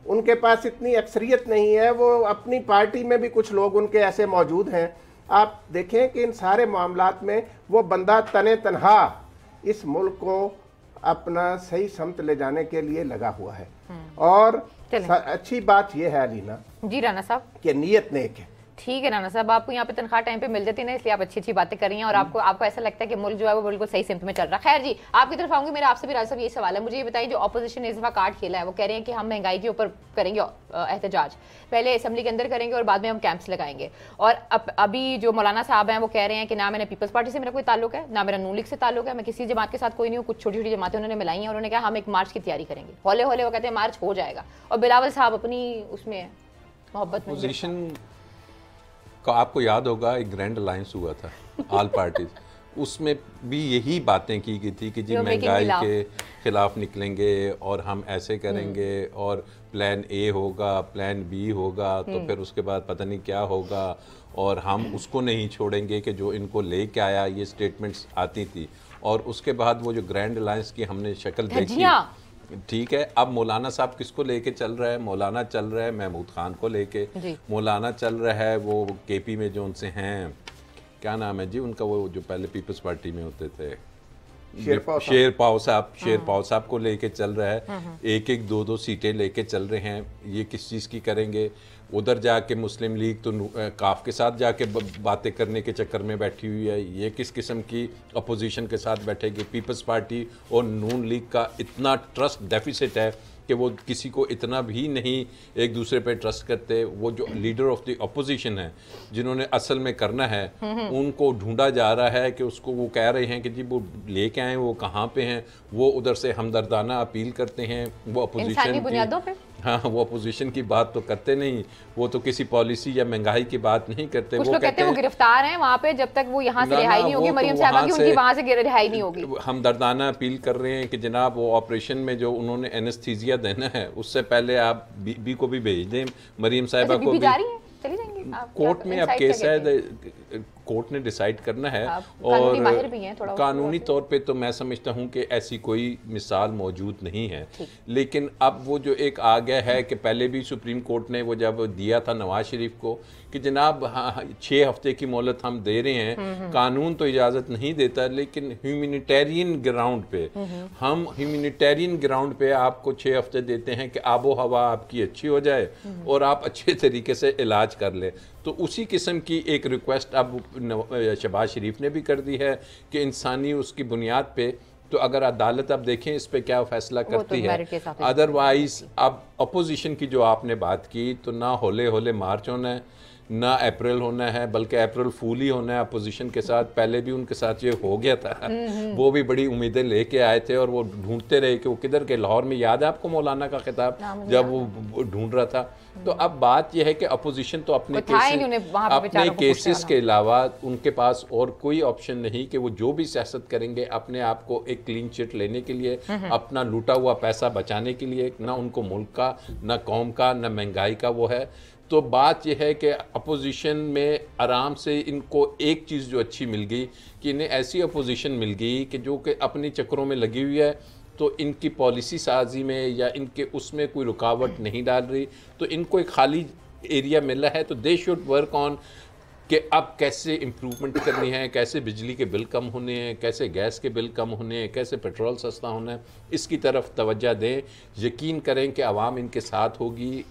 S4: उनके पास इतनी अक्सरियत नहीं है, वो अपनी पार्टी में भी कुछ लोग उनके ऐसे मौजूद हैं। आप देखें कि इन सारे मामलात में वो बंदा तने तनहा इस मुल्क को अपना सही समत ले जाने के लिए लगा हुआ है। और अच्छी बात यह है अलीना
S2: जी राना साहब
S4: कि नीयत नेक है।
S2: ठीक है राना साहब, आपको यहाँ पे तनख्वाह टाइम पे मिल जाती है ना, इसलिए आप अच्छी अच्छी बातें कर रही हैं और आपको ऐसा लगता है कि मुल्क जो है वो बिल्कुल सही सिमत में चल रहा है। खैर जी, आपकी तरफ आऊंगी। मेरा आपसे भी राजा साहब यही सवाल है, मुझे ये बताइए जो ऑपोजिशन ने इस दफा कार्ड खेला है वो कह रहे हैं कि हम महंगाई के ऊपर करेंगे एहतजाज, पहले असेंबली के अंदर करेंगे और बाद में हम कैंप्स लगाएंगे। और अभी जो मौलाना साहब हैं वो कह रहे हैं कि ना मैंने पीपल्स पार्टी से मेरा कोई ताल्लुक है, ना मेरा नून लीग से ताल्लुक है, मैं किसी जमात के साथ कोई नहीं हूँ। कुछ छोटी छोटी जमातें उन्होंने मिलाई हैं, उन्होंने कहा हम एक मार्च की तैयारी करेंगे। हौले हौले वो कहते हैं मार्च हो जाएगा। और बिलावल साहब अपनी उसमें मोहब्बत में,
S3: आपको याद होगा एक ग्रैंड अलायंस हुआ था ऑल पार्टीज, उसमें भी यही बातें की गई थी कि जी महंगाई के खिलाफ निकलेंगे और हम ऐसे करेंगे और प्लान ए होगा, प्लान बी होगा, तो फिर उसके बाद पता नहीं क्या होगा और हम उसको नहीं छोड़ेंगे कि जो इनको लेके आया। ये स्टेटमेंट्स आती थी और उसके बाद वो जो ग्रैंड अलायंस की हमने शक्ल देखी, ठीक है। अब मौलाना साहब किसको लेके चल रहा है? मौलाना चल रहा है महमूद खान को लेके, मौलाना चल रहा है वो केपी में जो उनसे हैं, क्या नाम है जी उनका, वो जो पहले पीपल्स पार्टी में होते थे, शेरपाव साहब को लेके चल रहा है। एक एक दो सीटें लेके चल रहे हैं। ये किस चीज़ की करेंगे? उधर जाके मुस्लिम लीग तो काफ के साथ जाके बातें करने के चक्कर में बैठी हुई है। ये किस किस्म की अपोजिशन के साथ बैठेगी? पीपल्स पार्टी और नून लीग का इतना ट्रस्ट डेफिसिट है कि वो किसी को इतना भी नहीं एक दूसरे पे ट्रस्ट करते। वो जो लीडर ऑफ द अपोजिशन है जिन्होंने असल में करना है, उनको ढूंढा जा रहा है कि उसको, वो कह रहे हैं कि जी वो लेके आए, वो कहाँ पे हैं? वो उधर से हमदर्दाना अपील करते हैं। वो अपोजिशन बुनियादों पे, हाँ, वो अपोजिशन की बात तो करते नहीं, वो तो किसी पॉलिसी या महंगाई की बात नहीं करते।
S2: कुछ लोग कहते हैं वो गिरफ्तार हैं वहाँ पे, जब तक वो यहाँ से रिहाई नहीं होगी, मरियम साहबा की उनकी वहाँ से रिहाई नहीं होगी।
S3: हम दर्दाना अपील कर रहे हैं कि जनाब वो ऑपरेशन में जो उन्होंने एनेस्थीसिया देना है उससे पहले आप बीबी को भी भेज दें, मरियम साहिबा को भी।
S2: चली जाएंगी
S3: कोर्ट में अब केस है, कोर्ट ने डिसाइड करना है। और कानूनी तौर पे तो मैं समझता हूँ कि ऐसी कोई मिसाल मौजूद नहीं है। लेकिन अब वो जो एक आ गया है कि पहले भी सुप्रीम कोर्ट ने वो जब दिया था नवाज शरीफ को कि जनाब 6 हफ्ते की मोहलत हम दे रहे हैं, कानून तो इजाज़त नहीं देता, लेकिन ह्यूमैनिटेरियन ग्राउंड पे हम ह्यूमैनिटेरियन ग्राउंड पे आपको 6 हफ्ते देते हैं कि आबो हवा आपकी अच्छी हो जाए और आप अच्छे तरीके से इलाज कर ले। तो उसी किस्म की एक रिक्वेस्ट अब शहबाज शरीफ ने भी कर दी है कि इंसानी उसकी बुनियाद पे, तो अगर अदालत अब देखें इस पे क्या फैसला करती है। अदरवाइज अब अपोजिशन की जो आपने बात की, तो ना होले होले मार्च होना है, ना अप्रैल होना है, बल्कि अप्रैल फूल ही होना है अपोजिशन के साथ। पहले भी उनके साथ ये हो गया था, वो भी बड़ी उम्मीदें लेके आए थे और वो ढूंढते रहे कि वो किधर के। लाहौर में याद है आपको मौलाना का खिताब जब वो ढूंढ रहा था। तो अब बात यह है कि अपोजिशन तो अपने केसेस के अलावा उनके पास और कोई ऑप्शन नहीं कि वो जो भी सियासत करेंगे अपने आप को एक क्लीन चिट लेने के लिए, अपना लूटा हुआ पैसा बचाने के लिए। ना उनको मुल्क का, ना कौम का, ना महंगाई का वो है। तो बात यह है कि अपोजिशन में आराम से इनको एक चीज़ जो अच्छी मिल गई कि इन्हें ऐसी अपोजिशन मिल गई कि जो कि अपने चक्करों में लगी हुई है, तो इनकी पॉलिसी साजी में या इनके उसमें कोई रुकावट नहीं डाल रही। तो इनको एक खाली एरिया मिला है, तो दे शुड वर्क ऑन कि अब कैसे इम्प्रूवमेंट करनी है, कैसे बिजली के बिल कम होने हैं, कैसे गैस के बिल कम होने हैं, कैसे पेट्रोल सस्ता होना है। इसकी तरफ तवज्जो दें, यकीन करें कि आवाम इनके साथ होगी।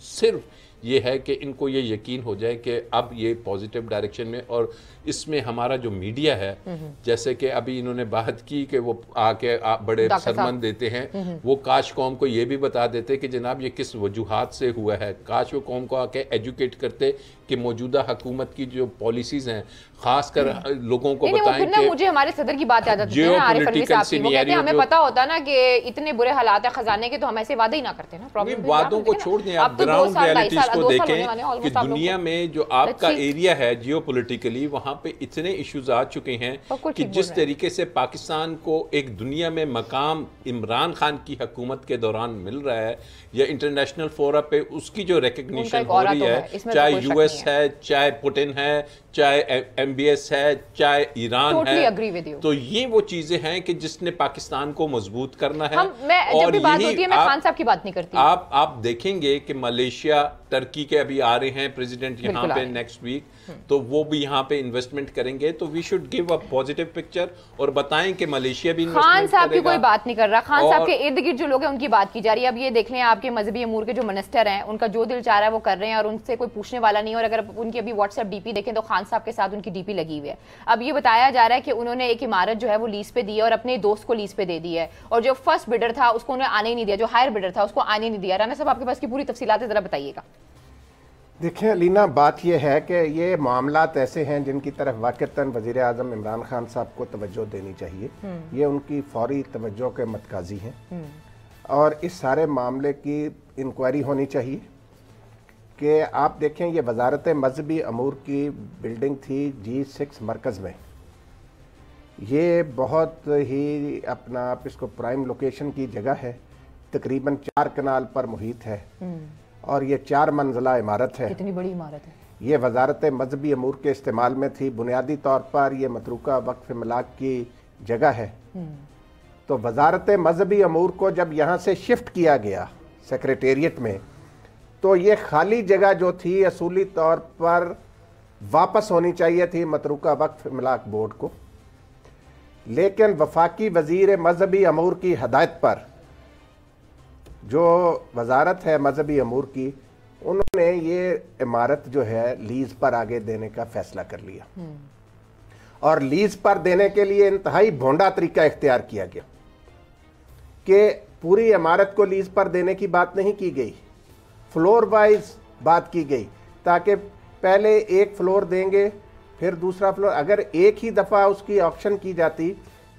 S3: सिर्फ ये है कि इनको ये यकीन हो जाए कि अब ये पॉजिटिव डायरेक्शन में, और इसमें हमारा जो मीडिया है, जैसे कि अभी इन्होंने बात की कि वो आके बड़े सरमन देते हैं, वो काश कौम को ये भी बता देते कि जनाब ये किस वजूहात से हुआ है। काश वो कौम को आके एजुकेट करते कि मौजूदा हुकूमत की जो पॉलिसीज हैं, खासकर लोगों को बताएं कि
S2: मुझे हमारे सदर की बात याद आती है, आरिफ अलवी साहब की। वो कहते हैं हमें पता होता ना कि इतने बुरे हालात है खजाने के, तो हम ऐसे वादे ही ना करते ना। प्रॉब्लम
S3: वादों को छोड़ दें, आप ग्राउंड रियलिटीज को देखें कि दुनिया में जो आपका एरिया है जियोपॉलिटिकली, वहां पे इतने इश्यूज आ चुके हैं कि जिस तरीके से पाकिस्तान को एक दुनिया में मकाम इमरान खान की हुकूमत के दौरान मिल रहा है, या इंटरनेशनल फोरम पे उसकी जो रिकग्निशन हो रही है, चाहे यूएस है, चाहे पुतिन है, चाहे एमबीएस है, चाहे ईरान है, तो ये वो चीजें हैं कि जिसने पाकिस्तान को मजबूत करना है।
S2: और जब बात होती है, मैं खान साहब की बात नहीं करती।
S3: आप देखेंगे कि मलेशिया, टर्की के अभी आ रहे हैं प्रेसिडेंट यहाँ पे नेक्स्ट वीक, तो वो भी यहाँ पे इन्वेस्टमेंट करेंगे। तो we should give a positive picture और बताएं कि मलेशिया भी
S2: खान साहब की कोई बात नहीं कर रहा। खान साहब के इर्द गिर्द जो लोग हैं उनकी बात की जा रही है। अब ये देख लें, आपके मजहबी अमूर के जो मिनिस्टर हैं, उनका जो दिल चाह रहा है वो कर रहे हैं और उनसे कोई पूछने वाला नहीं है। और अगर उनकी अभी व्हाट्सएप डीपी देखें तो खान साहब के साथ उनकी डीपी लगी हुई है। अब ये बताया जा रहा है कि उन्होंने एक इमारत जो है वो लीज पे दी है और अपने दोस्त को लीज पे दे दी है, और जो फर्स्ट बिडर था उसको उन्हें आने ही नहीं दिया, जो हायर बिडर था उसको आने नहीं दिया। राना साहब, आपके पास की पूरी तफसीलात जरा बताइएगा।
S4: देखिए लीना, बात यह है कि ये मामलात ऐसे हैं जिनकी तरफ वाक़तन वज़ीर आज़म इमरान खान साहब को तवज्जो देनी चाहिए। ये उनकी फौरी तवज्जो के मतकाजी हैं और इस सारे मामले की इंक्वायरी होनी चाहिए। कि आप देखें, ये वजारत मजहबी अमूर की बिल्डिंग थी G6 मरकज़ में। ये बहुत ही अपना आप इसको प्राइम लोकेशन की जगह है, तकरीबन 4 कनाल पर मुहित है और ये 4 मंजिला इमारत है।
S2: कितनी बड़ी इमारत है।
S4: ये वजारत मजहबी अमूर के इस्तेमाल में थी। बुनियादी तौर पर ये मतरूका वक्फ मलाक की जगह है। तो वजारत मजहबी अमूर को जब यहाँ से शिफ्ट किया गया सेक्रेटेरिएट में, तो ये खाली जगह जो थी असूली तौर पर वापस होनी चाहिए थी मतरूका वक्फ इमलाक बोर्ड को, लेकिन वफाकी वजीर मजहबी अमूर की हदायत पर जो वजारत है मजहबी अमूर की, उन्होंने ये इमारत जो है लीज पर आगे देने का फैसला कर लिया। और लीज पर देने के लिए इंतहाई भोंडा तरीका इख्तियार किया गया कि पूरी इमारत को लीज पर देने की बात नहीं की गई, फ्लोर वाइज बात की गई, ताकि पहले एक फ्लोर देंगे फिर दूसरा फ्लोर। अगर एक ही दफ़ा उसकी ऑक्शन की जाती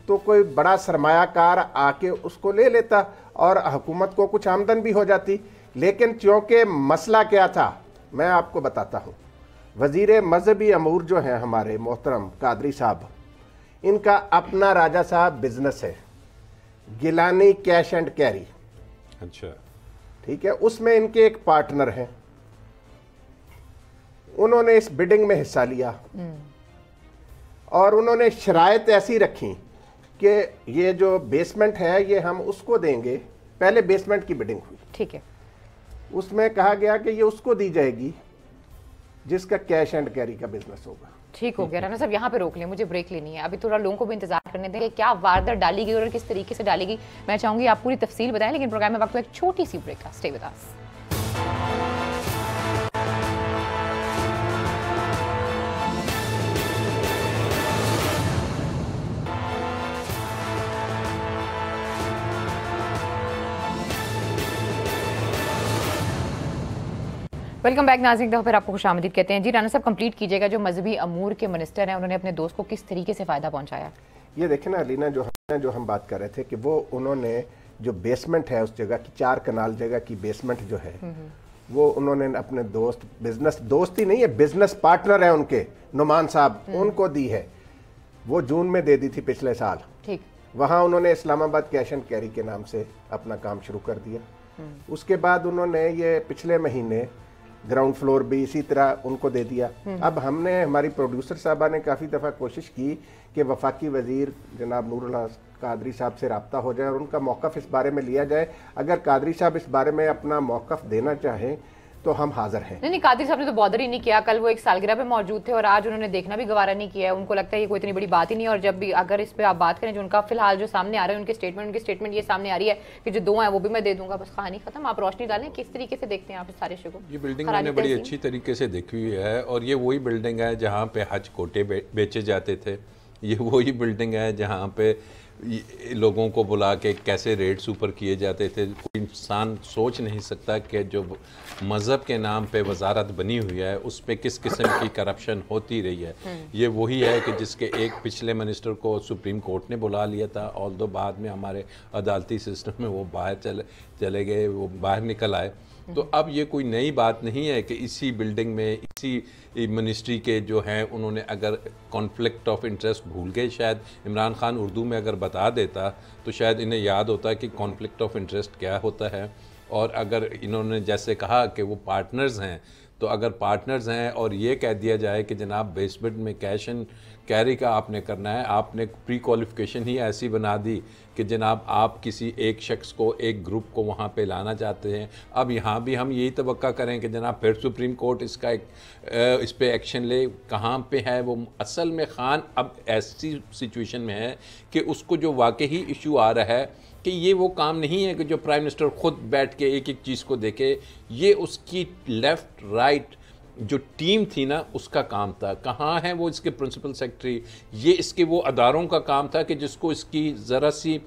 S4: तो कोई बड़ा सरमायाकार आके उसको ले लेता और हुकूमत को कुछ आमदन भी हो जाती। लेकिन चूँकि मसला क्या था मैं आपको बताता हूँ। वज़ीर मजहबी अमूर जो हैं हमारे मोहतरम कादरी साहब, इनका अपना राजा साहब बिजनेस है, गिलानी कैश एंड कैरी।
S3: अच्छा,
S4: ठीक है, उसमें इनके एक पार्टनर हैं, उन्होंने इस बिडिंग में हिस्सा लिया और उन्होंने शराइत ऐसी रखी कि ये जो बेसमेंट है ये हम उसको देंगे। पहले बेसमेंट की बिडिंग हुई,
S2: ठीक है,
S4: उसमें कहा गया कि ये उसको दी जाएगी जिसका कैश एंड कैरी का बिजनेस होगा।
S2: ठीक हो गया। राना साहब यहाँ पे रोक लें, मुझे ब्रेक लेनी है। अभी थोड़ा लोगों को भी इंतजार करने दें कि क्या वारदात डाली गई और किस तरीके से डाली गई। मैं चाहूंगी आप पूरी तफसील बताएं, लेकिन प्रोग्राम में वक्त एक छोटी सी ब्रेक का। Stay with us. Welcome back नाज़रीन, तो फिर आपको खुशामदीद कहते हैं। जी राना साहब कंप्लीट कीजिएगा, जो मजहबी अमूर के मिनिस्टर हैं उन्होंने अपने दोस्त को किस तरीके से फ़ायदा पहुंचाया।
S4: ये देखें ना अलीना, जो हम बात कर रहे थे कि वो उन्होंने जो बेसमेंट है उस जगह की 4 कनाल जगह की बेसमेंट जो है वो उन्होंने अपने दोस्त, बिजनेस दोस्त ही नहीं है, बिजनेस पार्टनर है उनके, नुमान साहब, उनको दी है। वो जून में दे दी थी पिछले साल।
S2: ठीक,
S4: वहाँ उन्होंने इस्लामाबाद कैश एंड कैरी के नाम से अपना काम शुरू कर दिया। उसके बाद उन्होंने ये पिछले महीने ग्राउंड फ्लोर भी इसी तरह उनको दे दिया। अब हमने, हमारी प्रोड्यूसर साहबा ने काफ़ी दफ़ा कोशिश की कि वफाकी वजीर जनाब नूरुल्लाह कादरी साहब से रब्ता हो जाए और उनका मौक़िफ़ इस बारे में लिया जाए। अगर कादरी साहब इस बारे में अपना मौक़िफ़ देना चाहें तो हम हाजिर हैं।
S2: नहीं, कादरी साहब ने तो बॉदर ही नहीं किया। कल वो एक सालगिरह पे मौजूद थे और आज उन्होंने देखना भी गवारा नहीं किया है। उनको लगता है ये कोई इतनी बड़ी बात ही नहीं है। और जब भी अगर इस पे आप बात करें, जो उनका फिलहाल जो सामने आ रहा है उनकी स्टेटमेंट ये सामने आ रही है कि जो 2 हैं वो भी मैं दे दूंगा, बस कहानी खत्म। आप रोशनी डालें, किस तरीके से देखते हैं आप इस सारे इशू को।
S3: ये बिल्डिंग मैंने बड़ी अच्छी तरीके से देखी हुई है और ये वही बिल्डिंग है जहाँ पे हज कोटे बेचे जाते थे। ये वही बिल्डिंग है जहाँ पे लोगों को बुला के कैसे रेट्स ऊपर किए जाते थे। कोई इंसान सोच नहीं सकता कि जो मज़हब के नाम पे वजारत बनी हुई है उस पर किस किस्म की करप्शन होती रही है। ये वही है कि जिसके एक पिछले मिनिस्टर को सुप्रीम कोर्ट ने बुला लिया था, और दो बाद में हमारे अदालती सिस्टम में वो बाहर चले गए, वो बाहर निकल आए। तो अब ये कोई नई बात नहीं है कि इसी बिल्डिंग में इसी मिनिस्ट्री के जो हैं उन्होंने अगर कॉन्फ्लिक्ट ऑफ इंटरेस्ट भूल गए। शायद इमरान खान उर्दू में अगर बता देता तो शायद इन्हें याद होता कि कॉन्फ्लिक्ट ऑफ इंटरेस्ट क्या होता है। और अगर इन्होंने जैसे कहा कि वो पार्टनर्स हैं, तो अगर पार्टनर्स हैं और ये कह दिया जाए कि जनाब बेसमेंट में कैश एंड कैरी का आपने करना है, आपने प्री क्वालिफिकेशन ही ऐसी बना दी कि जनाब आप किसी एक शख्स को, एक ग्रुप को वहाँ पे लाना चाहते हैं। अब यहाँ भी हम यही तवक्का करें कि जनाब फिर सुप्रीम कोर्ट इसका इस पे एक्शन ले। कहाँ पे है वो? असल में खान अब ऐसी सिचुएशन में है कि उसको जो वाकई इशू आ रहा है कि ये वो काम नहीं है कि जो प्राइम मिनिस्टर खुद बैठ के एक एक चीज़ को देखे। ये उसकी लेफ़्ट राइट जो टीम थी ना उसका काम था। कहाँ है वो इसके प्रिंसिपल सेक्रेटरी? ये इसके वो अदारों का काम था कि जिसको इसकी ज़रा सी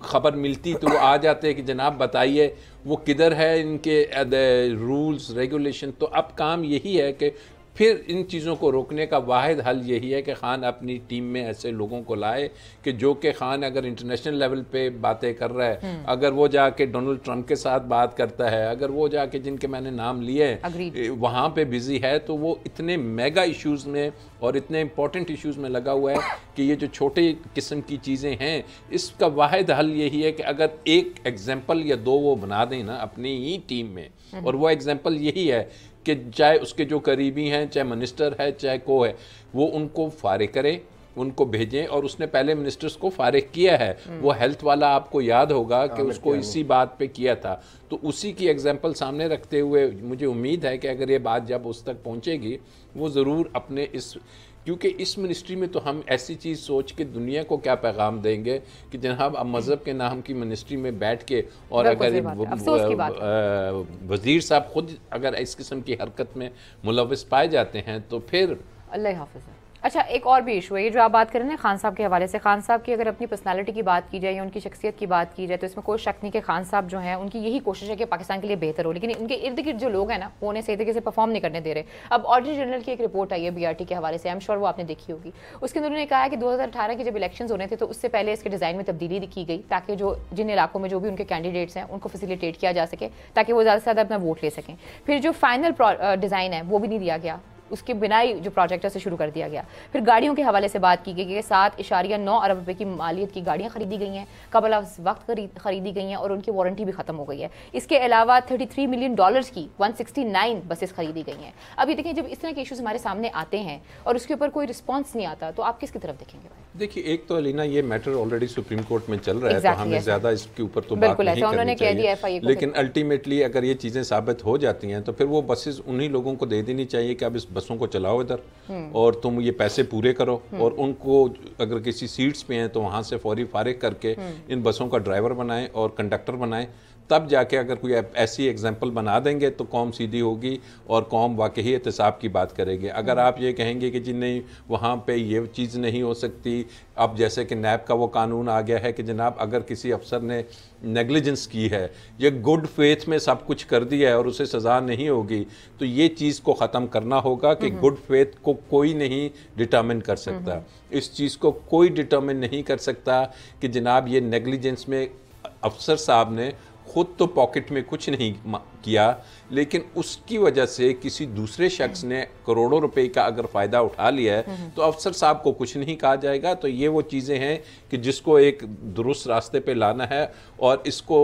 S3: खबर मिलती तो वो आ जाते कि जनाब बताइए वो किधर है इनके रूल्स रेगुलेशन। तो अब काम यही है कि फिर इन चीज़ों को रोकने का वाहिद हल यही है कि खान अपनी टीम में ऐसे लोगों को लाए कि जो कि खान अगर इंटरनेशनल लेवल पे बातें कर रहा है, अगर वो जाके डोनाल्ड ट्रंप के साथ बात करता है, अगर वो जाके जिनके मैंने नाम लिए वहाँ पे बिजी है, तो वो इतने मेगा इश्यूज़ में और इतने इंपॉर्टेंट इश्यूज़ में लगा हुआ है कि ये जो छोटे किस्म की चीज़ें हैं इसका वाहिद हल यही है कि अगर एक एग्जाम्पल या 2 वो बना दें ना अपनी ही टीम में, और वो एग्जाम्पल यही है कि चाहे उसके जो करीबी हैं, चाहे मिनिस्टर है, चाहे को है, वो उनको फारिग करे, उनको भेजें, और उसने पहले मिनिस्टर्स को फारिग किया है। वो हेल्थ वाला आपको याद होगा कि उसको इसी बात पे किया था। तो उसी की एग्जांपल सामने रखते हुए मुझे उम्मीद है कि अगर ये बात जब उस तक पहुंचेगी, वो ज़रूर अपने इस, क्योंकि इस मिनिस्ट्री में तो हम ऐसी चीज़ सोच के दुनिया को क्या पैगाम देंगे कि जनाब अब मज़हब के नाम की मिनिस्ट्री में बैठ के, और अगर वज़ीर साहब खुद अगर इस किस्म की हरकत में मुलव्वस पाए जाते हैं तो फिर
S2: अल्लाह हाफ़िज़। अच्छा, एक और भी इशू है, ये जो आप बात करें ना खान साहब के हवाले से। खान साहब की अगर अपनी पर्सनालिटी की बात की जाए या उनकी शख्सियत की बात की जाए तो इसमें कोई शक नहीं कि खान साहब जो हैं उनकी यही कोशिश है कि पाकिस्तान के लिए बेहतर हो, लेकिन उनके इर्द गिर्द जो लोग हैं ना वो उन्हें सही तरीके से परफॉर्म नहीं करने दे रहे। अब ऑडिटर जनरल की एक रिपोर्ट आई है BRT के हवाले से, आई एम श्योर वो आपने देखी होगी। उसके अंदर उन्होंने कहा है कि 2018 के जब इलेक्शन होने थे तो उससे पहले इसके डिज़ाइन में तब्दीली की गई ताकि जो जिन इलाकों में जो भी उनके कैंडिडेट्स हैं उनको फैसिलिटेट किया जा सके ताकि वो ज़्यादा से ज़्यादा अपना वोट ले सकें। फिर जो फाइनल डिज़ाइन है वो भी नहीं दिया गया, उसके बिना ही जो प्रोजेक्ट है उसे शुरू कर दिया गया। फिर गाड़ियों के हवाले से बात की गई कि 7.9 अरब रुपए की मालियत की गाड़ियाँ खरीदी गई हैं, कबल वक्त खरीदी गई हैं और उनकी वारंटी भी खत्म हो गई है। इसके अलावा $33 मिलियन की 169 बसेस खरीदी गई हैं। अब ये देखें, जब इस तरह के इशूज़ हमारे सामने आते हैं और उसके ऊपर कोई रिस्पॉन्स नहीं आता तो आप किसकी तरफ देखेंगे?
S3: देखिए, एक तो अलीना ये मैटर ऑलरेडी सुप्रीम कोर्ट में चल रहा है, तो हमें ज़्यादा इसके ऊपर तो बात नहीं करनी चाहिए, लेकिन अल्टीमेटली अगर ये चीज़ें साबित हो जाती हैं तो फिर वो बसेस उन्हीं लोगों को दे देनी चाहिए कि अब इस बसों को चलाओ इधर और तुम ये पैसे पूरे करो, और उनको अगर किसी सीट्स पे हैं तो वहाँ से फौरी फारिग करके इन बसों का ड्राइवर बनाएं और कंडक्टर बनाएं। तब जाके अगर कोई ऐसी एग्जाम्पल बना देंगे तो कौम सीधी होगी और कौम वाकई एहतसाब की बात करेगी। अगर आप ये कहेंगे कि जी नहीं वहाँ पे ये चीज़ नहीं हो सकती, अब जैसे कि नैब का वो कानून आ गया है कि जनाब अगर किसी अफसर ने नेग्लिजेंस की है, ये गुड फेथ में सब कुछ कर दिया है और उसे सज़ा नहीं होगी, तो ये चीज़ को ख़त्म करना होगा कि गुड फेथ को कोई नहीं डिटर्मिन कर सकता। इस चीज़ को कोई डिटर्मिन नहीं कर सकता कि जनाब ये नेग्लिजेंस में अफसर साहब ने खुद तो पॉकेट में कुछ नहीं किया, लेकिन उसकी वजह से किसी दूसरे शख्स ने करोड़ों रुपए का अगर फ़ायदा उठा लिया है तो अफसर साहब को कुछ नहीं कहा जाएगा। तो ये वो चीज़ें हैं कि जिसको एक दुरुस्त रास्ते पे लाना है, और इसको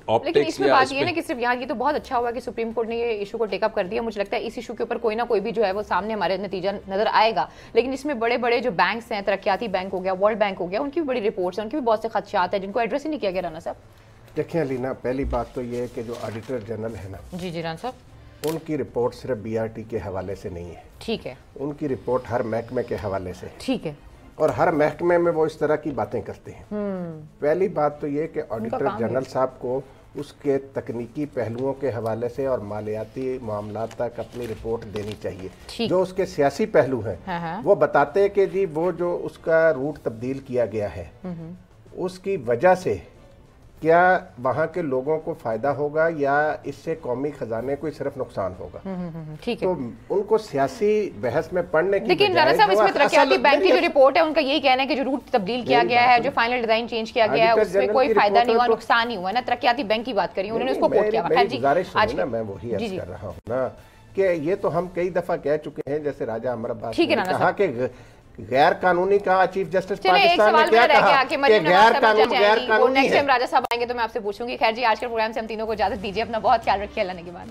S2: लेकिन इसमें बात ये है ना कि सिर्फ यहाँ ये तो बहुत अच्छा हुआ कि सुप्रीम कोर्ट ने ये इशू को टेकअप कर दिया। मुझे लगता है इस इशू के ऊपर कोई ना कोई भी जो है वो सामने हमारे नतीजा नजर आएगा। लेकिन इसमें बड़े बड़े जो बैंक्स हैं, तरक्याती बैंक हो गया, वर्ल्ड बैंक हो गया, उनकी भी बड़ी रिपोर्ट्स हैं, उनकी भी बहुत से खदशात हैं जिनको एड्रेस ही नहीं किया गया। राना साहब
S4: देखिए अलीना, पहली बात तो ये है कि जो ऑडिटर जनरल है ना,
S2: जी राना साहब,
S4: उनकी रिपोर्ट सिर्फ BRT के हवाले से नहीं है।
S2: ठीक है,
S4: उनकी रिपोर्ट हर महकमे के हवाले से, ठीक है, और हर महकमे में वो इस तरह की बातें करते हैं। पहली बात तो ये कि ऑडिटर जनरल साहब को उसके तकनीकी पहलुओं के हवाले से और मालियाती मामला तक अपनी रिपोर्ट देनी चाहिए। जो उसके सियासी पहलू हैं वो बताते हैं कि जी वो जो उसका रूट तब्दील किया गया है उसकी वजह से क्या वहाँ के लोगों को फायदा होगा या इससे कौमी खजाने को सिर्फ नुकसान होगा। ठीक है, तो उनको सियासी बहस में पढ़ने की,
S2: लेकिन राना साहब इसमें तरक्याती बैंक की जो रिपोर्ट है उनका यही कहना है कि जो रूट तब्दील किया गया है, जो फाइनल डिजाइन चेंज किया गया है, उसमें कोई फायदा नहीं हुआ, नुकसान नहीं हुआ ना। तरक्याती बैंक की बात करी उन्होंने, उसको कोट किया।
S4: आज मैं वही अर्ज कर रहा हूँ ना कि ये तो हम कई दफा कह चुके हैं, जैसे राजा अमर अब्बास ने कहा कि गैर कानूनी कहा चीफ जस्टिस पाकिस्तान ने क्या कहा कि गैर कानूनी।
S2: नेक्स्ट टाइम राजा साहब आएंगे तो मैं आपसे पूछूंगी। खैर जी, आज के प्रोग्राम से हम तीनों को इजाजत दीजिए। अपना बहुत ख्याल रखिए। अल्लाह ने की बात।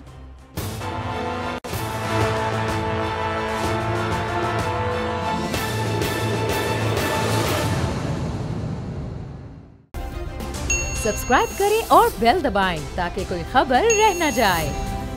S1: सब्सक्राइब करें और बेल दबाएं ताकि कोई खबर रह न जाए।